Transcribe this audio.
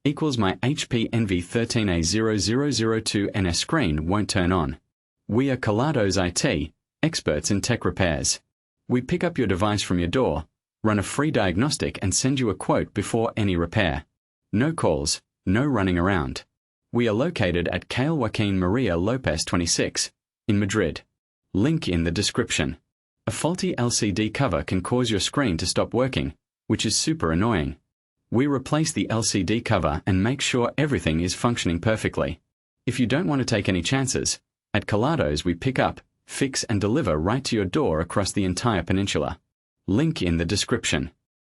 equals my HP Envy 13A0002NS screen won't turn on. We are Kelatos IT, experts in tech repairs. We pick up your device from your door, run a free diagnostic and send you a quote before any repair. No calls, no running around. We are located at Calle Joaquin Maria Lopez 26, in Madrid. Link in the description. A faulty LCD cover can cause your screen to stop working, which is super annoying. We replace the LCD cover and make sure everything is functioning perfectly. If you don't want to take any chances, at Kelatos we pick up, fix and deliver right to your door across the entire peninsula. Link in the description.